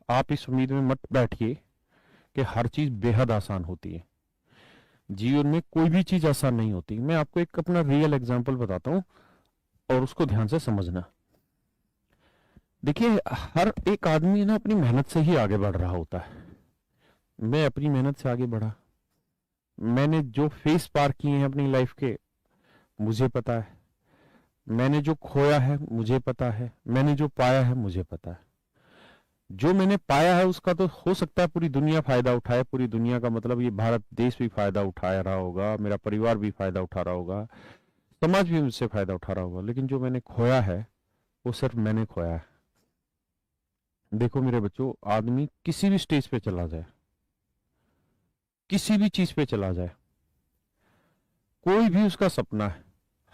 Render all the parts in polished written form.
आप इस उम्मीद में मत बैठिए कि हर चीज बेहद आसान होती है। जीवन में कोई भी चीज आसान नहीं होती। मैं आपको एक अपना रियल एग्जांपल बताता हूँ और उसको ध्यान से समझना। देखिए, हर एक आदमी ना अपनी मेहनत से ही आगे बढ़ रहा होता है। मैं अपनी मेहनत से आगे बढ़ा। मैंने जो फेस पार किए हैं अपनी लाइफ के, मुझे पता है। मैंने जो खोया है मुझे पता है, मैंने जो पाया है मुझे पता है। जो मैंने पाया है उसका तो हो सकता है पूरी दुनिया फायदा उठाए। पूरी दुनिया का मतलब ये भारत देश भी फायदा उठा रहा होगा, मेरा परिवार भी फायदा उठा रहा होगा, समाज भी मुझसे फायदा उठा रहा होगा। लेकिन जो मैंने खोया है वो सिर्फ मैंने खोया है। देखो मेरे बच्चों, आदमी किसी भी स्टेज पे चला जाए, किसी भी चीज पे चला जाए, कोई भी उसका सपना है,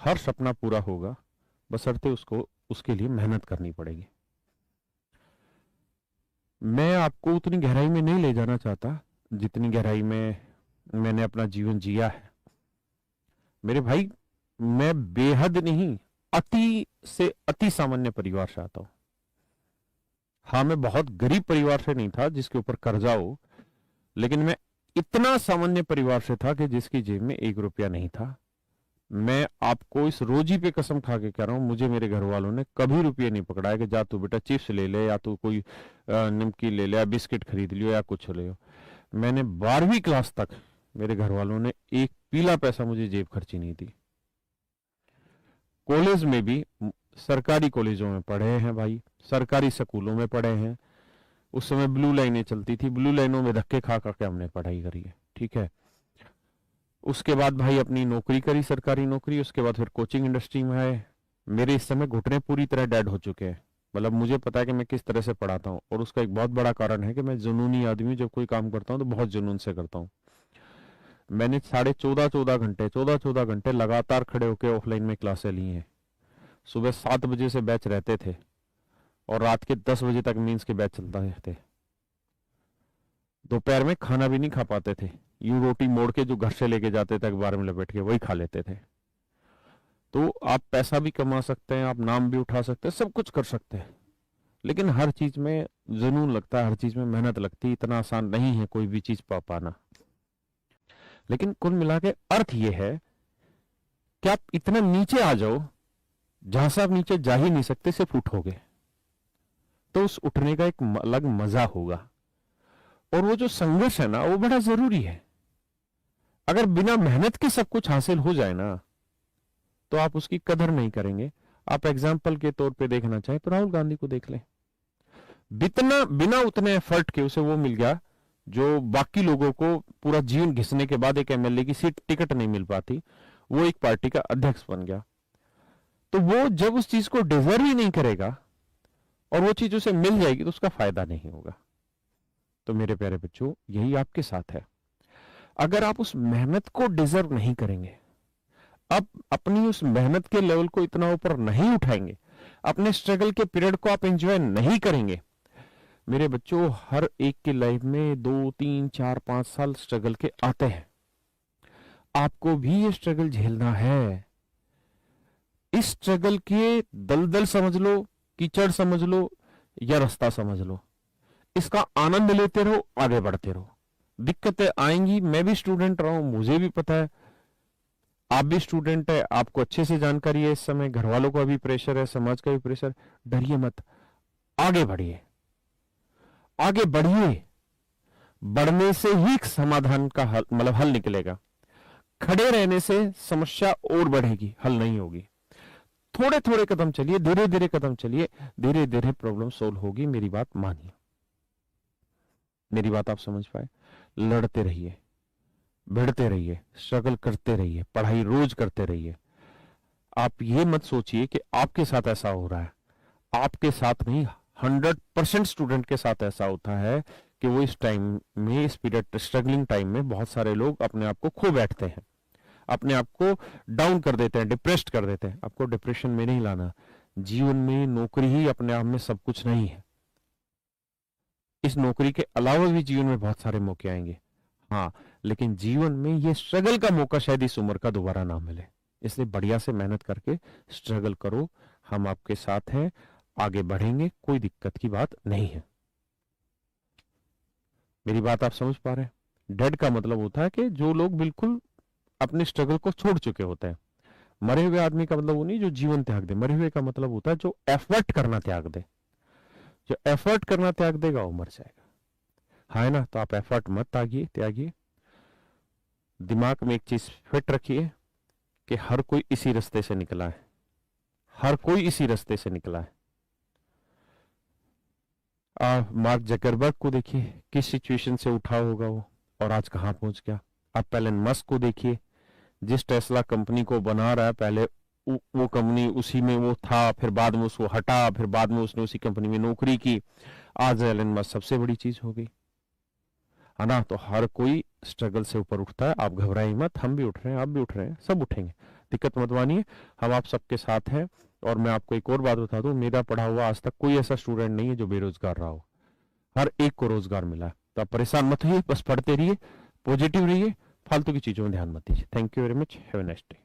हर सपना पूरा होगा, बशर्ते उसको उसके लिए मेहनत करनी पड़ेगी। मैं आपको उतनी गहराई में नहीं ले जाना चाहता जितनी गहराई में मैंने अपना जीवन जिया है। मेरे भाई, मैं बेहद नहीं, अति से अति सामान्य परिवार से आता हूं। हाँ, मैं बहुत गरीब परिवार से नहीं था जिसके ऊपर कर्जा हो, लेकिन मैं इतना सामान्य परिवार से था कि जिसकी जेब में 1 रुपया नहीं था। मैं आपको इस रोजी पे कसम खा के कह रहा हूं, मुझे मेरे घर वालों ने कभी रुपये नहीं पकड़ाया कि जा तू बेटा चिप्स ले ले, या तू कोई नमकीन ले ले, या बिस्किट खरीद लियो, या कुछ ले लो। मैंने 12वीं क्लास तक मेरे घर वालों ने एक पीला पैसा मुझे जेब खर्ची नहीं दी। कॉलेज में भी सरकारी कॉलेजों में पढ़े हैं भाई, सरकारी स्कूलों में पढ़े हैं। उस समय ब्लू लाइनें चलती थी, ब्लू लाइनों में धक्के खा करके हमने पढ़ाई करी है, ठीक है। उसके बाद भाई अपनी नौकरी करी, सरकारी नौकरी। उसके बाद फिर कोचिंग इंडस्ट्री में आए। मेरे इस समय घुटने पूरी तरह डेड हो चुके हैं। मतलब मुझे पता है कि मैं किस तरह से पढ़ाता हूँ, और उसका एक बहुत बड़ा कारण है कि मैं जुनूनी आदमी, जब कोई काम करता हूँ तो बहुत जुनून से करता हूँ। मैंने 14.5 14 घंटे लगातार खड़े होकर ऑफलाइन में क्लासें ली हैं। सुबह 7 बजे से बैच रहते थे और रात के 10 बजे तक मीन्स के बैच चलता थे। दोपहर में खाना भी नहीं खा पाते थे, यूं रोटी मोड़ के जो घर से लेके जाते थे अखबार में लपेट के वही खा लेते थे। तो आप पैसा भी कमा सकते हैं, आप नाम भी उठा सकते हैं, सब कुछ कर सकते हैं, लेकिन हर चीज में जुनून लगता है, हर चीज में मेहनत लगती है। इतना आसान नहीं है कोई भी चीज पा पाना। लेकिन कुल मिला के अर्थ ये है कि आप इतना नीचे आ जाओ जहां से आप नीचे जा ही नहीं सकते, सिर्फ उठोगे तो उस उठने का एक अलग मजा होगा। और वो जो संघर्ष है ना, वो बड़ा जरूरी है। अगर बिना मेहनत के सब कुछ हासिल हो जाए ना, तो आप उसकी कदर नहीं करेंगे। आप एग्जाम्पल के तौर पे देखना चाहें तो राहुल गांधी को देख लें। बिना उतने एफर्ट के उसे वो मिल गया जो बाकी लोगों को पूरा जीवन घिसने के बाद एक एमएलए की सीट टिकट नहीं मिल पाती, वो एक पार्टी का अध्यक्ष बन गया। तो वो जब उस चीज को डिजर्व ही नहीं करेगा और वो चीज उसे मिल जाएगी तो उसका फायदा नहीं होगा। तो मेरे प्यारे बच्चों, यही आपके साथ है। अगर आप उस मेहनत को डिजर्व नहीं करेंगे, आप अपनी उस मेहनत के लेवल को इतना ऊपर नहीं उठाएंगे, अपने स्ट्रगल के पीरियड को आप एंजॉय नहीं करेंगे। मेरे बच्चों, हर एक की लाइफ में 2 3 4 5 साल स्ट्रगल के आते हैं। आपको भी ये स्ट्रगल झेलना है। इस स्ट्रगल के दलदल समझ लो, कीचड़ समझ लो, या रास्ता समझ लो, इसका आनंद लेते रहो, आगे बढ़ते रहो। दिक्कतें आएंगी, मैं भी स्टूडेंट रहा हूं, मुझे भी पता है। आप भी स्टूडेंट है, आपको अच्छे से जानकारी है। इस समय घर वालों का भी प्रेशर है, समाज का भी प्रेशर। डरिए मत, आगे बढ़िए, आगे बढ़िए। बढ़ने से ही समाधान का हल, मतलब हल निकलेगा। खड़े रहने से समस्या और बढ़ेगी, हल नहीं होगी। थोड़े थोड़े कदम चलिए, धीरे धीरे कदम चलिए, धीरे धीरे प्रॉब्लम सोल्व होगी। मेरी बात मानिए, मेरी बात आप समझ पाए। लड़ते रहिए, भिड़ते रहिए, स्ट्रगल करते रहिए, पढ़ाई रोज करते रहिए। आप ये मत सोचिए कि आपके साथ ऐसा हो रहा है। आपके साथ नहीं, 100% स्टूडेंट के साथ ऐसा होता है कि वो इस टाइम में, इस पीरियड स्ट्रगलिंग टाइम में बहुत सारे लोग अपने आप को खो बैठते हैं, अपने आप को डाउन कर देते हैं, डिप्रेस्ड कर देते हैं। आपको डिप्रेशन में नहीं लाना। जीवन में नौकरी ही अपने आप में सब कुछ नहीं है। इस नौकरी के अलावा भी जीवन में बहुत सारे मौके आएंगे, हाँ, लेकिन जीवन में ये स्ट्रगल का मौका शायद इस उम्र का दोबारा ना मिले। इसलिए बढ़िया से मेहनत करके स्ट्रगल करो। हम आपके साथ हैं, आगे बढ़ेंगे, कोई दिक्कत की बात नहीं है। मेरी बात आप समझ पा रहे हैं? डेड का मतलब होता है कि जो लोग बिल्कुल अपने स्ट्रगल को छोड़ चुके होते हैं। मरे हुए आदमी का मतलब वो नहीं जो जीवन त्याग दे, मरे हुए का मतलब होता है जो एफर्ट करना त्याग दे। जो एफर्ट करना त्याग देगा वो मर जाएगा। हाँ है ना? तो आप एफर्ट मत त्यागिए। दिमाग में एक चीज फिट रखिए कि हर कोई इसी रास्ते से निकला है, हर कोई इसी रास्ते से निकला है। मार्क जकरबर्ग को देखिए, किस सिचुएशन से उठा होगा वो और आज कहां पहुंच गया। आप एलन मस्क को देखिए, जिस टेस्ला कंपनी को बना रहा है, पहले वो कंपनी उसी में वो था, फिर बाद में उसको हटा, फिर बाद में उसने उसी कंपनी में नौकरी की, आज एलन मस्क सबसे बड़ी चीज हो गई, है ना? तो हर कोई स्ट्रगल से ऊपर उठता है। आप घबराइए मत, हम भी उठ रहे हैं, आप भी उठ रहे हैं, सब उठेंगे, दिक्कत मत मानिए, हम आप सबके साथ हैं। और मैं आपको एक और बात बता दूं, मेरा पढ़ा हुआ आज तक कोई ऐसा स्टूडेंट नहीं है जो बेरोजगार रहा हो, हर एक को रोजगार मिला है। तो आप परेशान मत होइए, बस पढ़ते रहिए, पॉजिटिव रहिए, फालतू की चीजों में ध्यान मत दीजिए। Thank you very much, have a nice day.